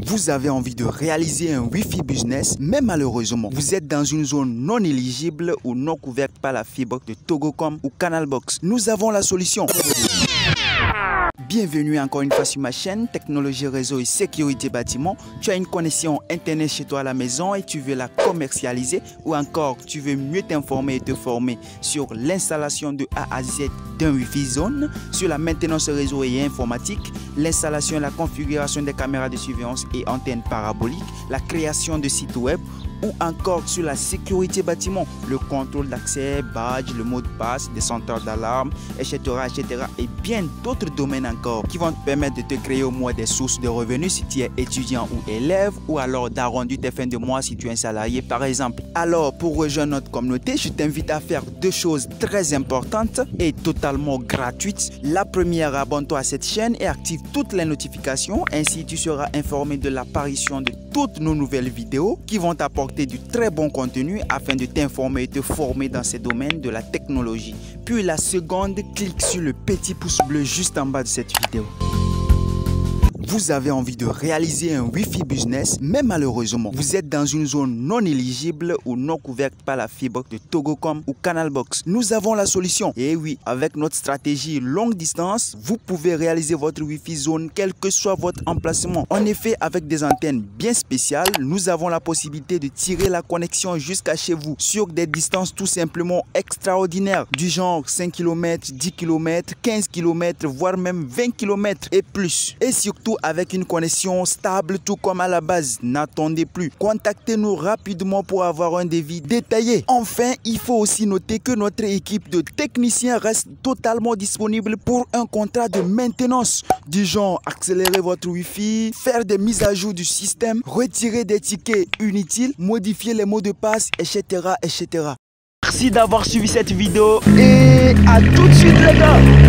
Vous avez envie de réaliser un Wi-Fi business, mais malheureusement, vous êtes dans une zone non éligible ou non couverte par la fibre de Togocom ou Canalbox. Nous avons la solution. Bienvenue encore une fois sur ma chaîne Technologie Réseau et Sécurité Bâtiment. Tu as une connexion internet chez toi à la maison et tu veux la commercialiser, ou encore tu veux mieux t'informer et te former sur l'installation de A à Z d'un Wi-Fi zone, sur la maintenance réseau et informatique, l'installation et la configuration des caméras de surveillance et antennes paraboliques, la création de sites web, ou encore sur la sécurité bâtiment, le contrôle d'accès, badge, le mot de passe, des senteurs d'alarme, etc., etc. et bien d'autres domaines encore qui vont te permettre de te créer au moins des sources de revenus si tu es étudiant ou élève, ou alors d'arrondir tes fins de mois si tu es un salarié par exemple. Alors pour rejoindre notre communauté, je t'invite à faire deux choses très importantes et totalement gratuites. La première, abonne-toi à cette chaîne et active toutes les notifications, ainsi tu seras informé de l'apparition de toutes nos nouvelles vidéos qui vont t'apporter du très bon contenu afin de t'informer et te former dans ces domaines de la technologie. Puis la seconde, clique sur le petit pouce bleu juste en bas de cette vidéo. Vous avez envie de réaliser un Wi-Fi business, mais malheureusement, vous êtes dans une zone non éligible ou non couverte par la fibre de Togocom ou Canalbox. Nous avons la solution. Et oui, avec notre stratégie longue distance, vous pouvez réaliser votre Wi-Fi zone quel que soit votre emplacement. En effet, avec des antennes bien spéciales, nous avons la possibilité de tirer la connexion jusqu'à chez vous sur des distances tout simplement extraordinaires, du genre 5 km, 10 km, 15 km, voire même 20 km et plus. Et surtout avec une connexion stable tout comme à la base. N'attendez plus. Contactez-nous rapidement pour avoir un devis détaillé. Enfin, il faut aussi noter que notre équipe de techniciens reste totalement disponible pour un contrat de maintenance du genre accélérer votre Wi-Fi, faire des mises à jour du système, retirer des tickets inutiles, modifier les mots de passe, etc., etc. Merci d'avoir suivi cette vidéo et à tout de suite les gars.